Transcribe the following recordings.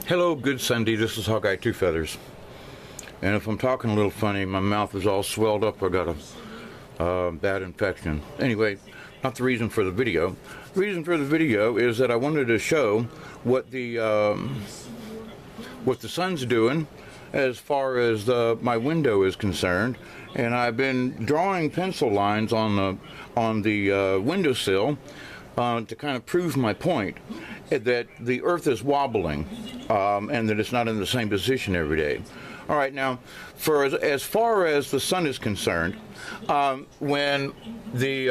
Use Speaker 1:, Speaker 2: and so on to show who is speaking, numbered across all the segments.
Speaker 1: Hello, good Sunday. This is Hawkeye Two Feathers. And if I'm talking a little funny, my mouth is all swelled up. I got a bad infection. Anyway, not the reason for the video. The reason for the video is that I wanted to show what the sun's doing as far as my window is concerned. And I've been drawing pencil lines on the windowsill to kind of prove my point that the Earth is wobbling and that it's not in the same position every day. All right, now, for as far as the sun is concerned, when the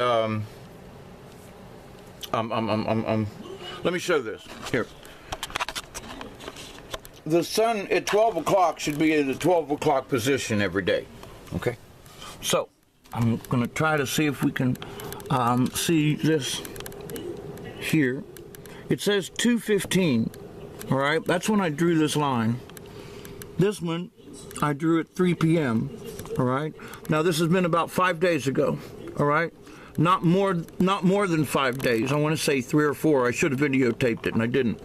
Speaker 1: let me show this here. The sun at 12 o'clock should be in the 12 o'clock position every day. Okay, so I'm going to try to see if we can see this here. It says 2:15. All right, that's when I drew this line. This one I drew at 3 p.m. All right, now this has been about 5 days ago. All right, not more than 5 days. I want to say 3 or 4. I should have videotaped it and I didn't.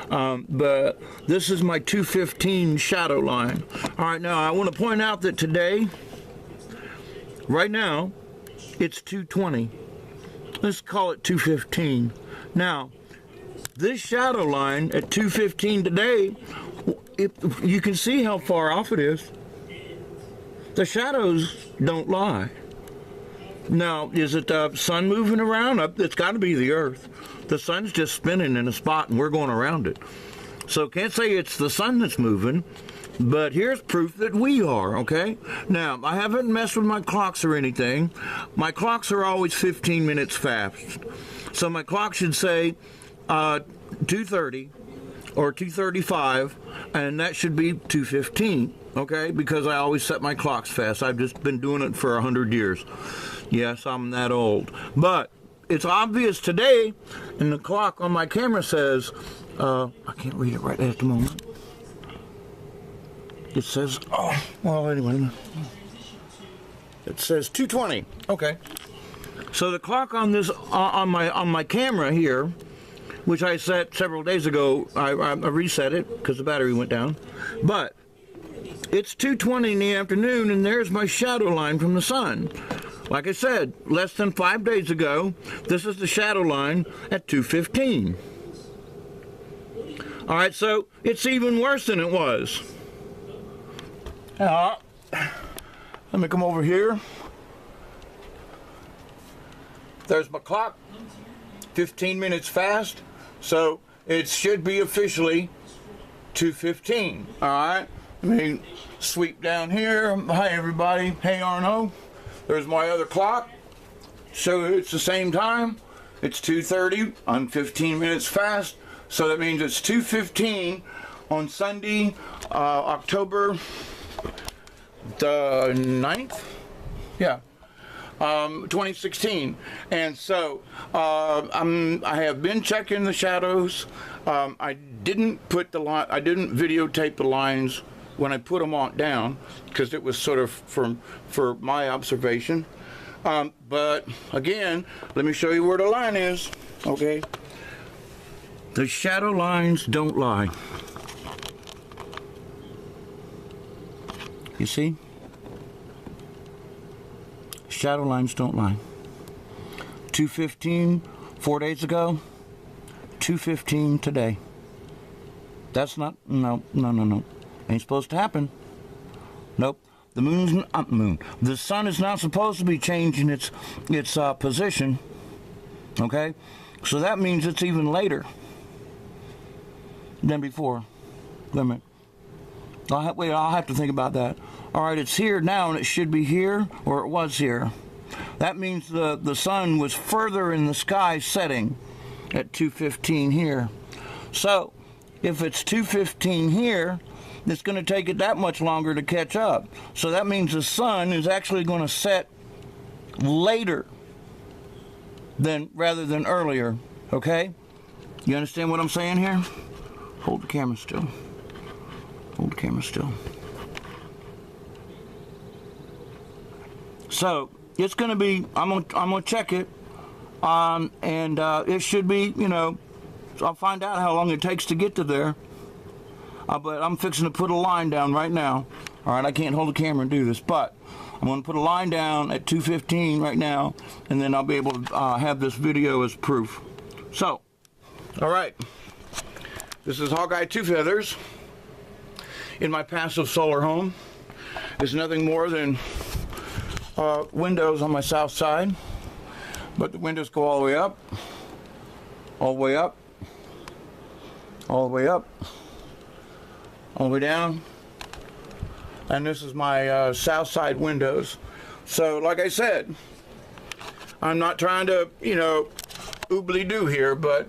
Speaker 1: But this is my 2:15 shadow line. All right, now I want to point out that today, right now, it's 2:20. Let's call it 2:15. Now, this shadow line at 2:15 today, you can see how far off it is. The shadows don't lie. Now, is it the sun moving around? It's got to be the Earth. The sun's just spinning in a spot and we're going around it. So can't say it's the sun that's moving, but here's proof that we are, okay? Now, I haven't messed with my clocks or anything. My clocks are always 15 minutes fast. So my clock should say 2:30 or 2:35, and that should be 2:15, okay? Because I always set my clocks fast. I've just been doing it for 100 years. Yes, I'm that old. But it's obvious today, and the clock on my camera says, I can't read it right at the moment. It says, oh, well, anyway. It says 2:20. Okay. So the clock on this on my camera here, which I set several days ago, I reset it because the battery went down. But it's 2:20 in the afternoon, and there's my shadow line from the sun. Like I said, less than 5 days ago, this is the shadow line at 2:15. All right, so it's even worse than it was. Let me come over here. There's my clock, 15 minutes fast, so it should be officially 2:15. All right, let me sweep down here. Hi, everybody. Hey, Arno. There's my other clock, so it's the same time. It's 2:30. I'm 15 minutes fast, so that means it's 2:15 on Sunday, October the 9th? Yeah. 2016. And so I have been checking the shadows. I didn't videotape the lines when I put them on down because it was sort of for my observation. But again, let me show you where the line is. Okay. The shadow lines don't lie. You see? Shadow lines don't lie. 2:15 4 days ago, 2:15 today. That's not, no. Ain't supposed to happen. Nope. The sun is not supposed to be changing its position. Okay? So that means it's even later than before. Wait a minute. I'll have to think about that. All right, it's here now, and it should be here, or it was here. That means the sun was further in the sky setting at 2:15 here. So, if it's 2:15 here, it's going to take it that much longer to catch up. So that means the sun is actually going to set later rather than earlier. Okay? You understand what I'm saying here? Hold the camera still. Hold the camera still. So it's going to be. I'm gonna check it, and it should be So I'll find out how long it takes to get to there. But I'm fixing to put a line down right now. All right, I can't hold the camera and do this, but I'm going to put a line down at 2:15 right now, and then I'll be able to have this video as proof. So, all right, this is Hawkeye Two Feathers in my passive solar home. It's nothing more than windows on my south side, but the windows go all the way up, all the way up, all the way up, all the way down, and this is my south side windows. So like I said, I'm not trying to, you know, oobly-doo here, but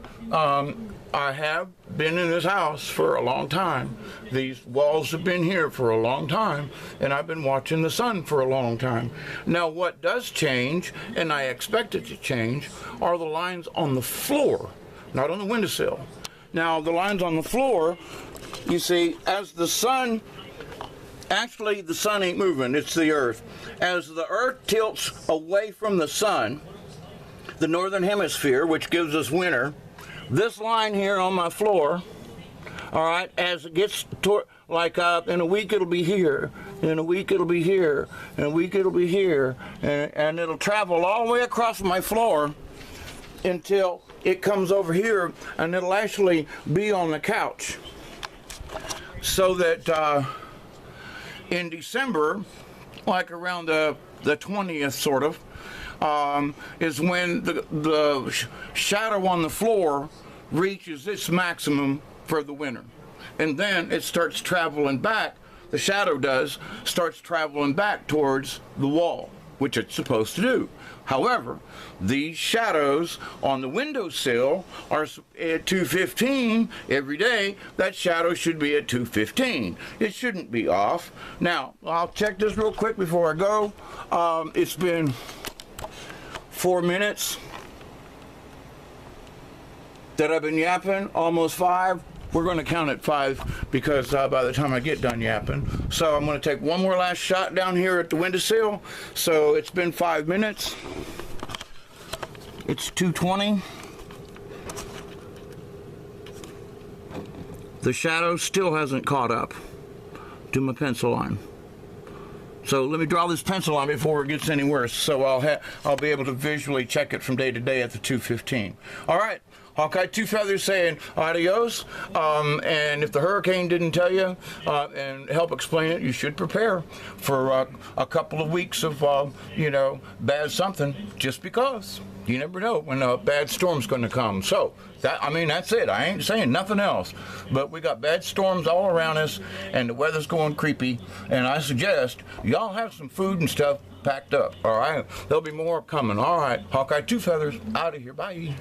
Speaker 1: I have been in this house for a long time. These walls have been here for a long time, and I've been watching the sun for a long time. Now what does change, and I expect it to change, are the lines on the floor, not on the windowsill. Now the lines on the floor, you see, as the sun, actually the sun ain't moving, it's the earth. As the earth tilts away from the sun, the northern hemisphere, which gives us winter, this line here on my floor, all right, as it gets toward, like in a week it'll be here, in a week it'll be here, in a week it'll be here, and it'll travel all the way across my floor until it comes over here, and it'll actually be on the couch. So that in December, like around the 20th sort of, is when the shadow on the floor reaches its maximum for the winter. And then it starts traveling back, the shadow does, starts traveling back towards the wall, which it's supposed to do. However, these shadows on the windowsill are at 2:15 every day. That shadow should be at 2:15. It shouldn't be off. Now, I'll check this real quick before I go. It's been 4 minutes that I've been yapping, almost 5. We're going to count at 5 because by the time I get done yapping. So I'm going to take one more last shot down here at the windowsill. So it's been 5 minutes. It's 2:20. The shadow still hasn't caught up to my pencil line. So let me draw this pencil line before it gets any worse. So I'll be able to visually check it from day to day at the 2:15. All right. Hawkeye Two Feathers saying adios, and if the hurricane didn't tell you and help explain it, you should prepare for a couple of weeks of, you know, bad something, just because. You never know when a bad storm's going to come. So, I mean, that's it. I ain't saying nothing else. But we got bad storms all around us, and the weather's going creepy, and I suggest y'all have some food and stuff packed up, all right? There'll be more coming. All right, Hawkeye Two Feathers, out of here. Bye.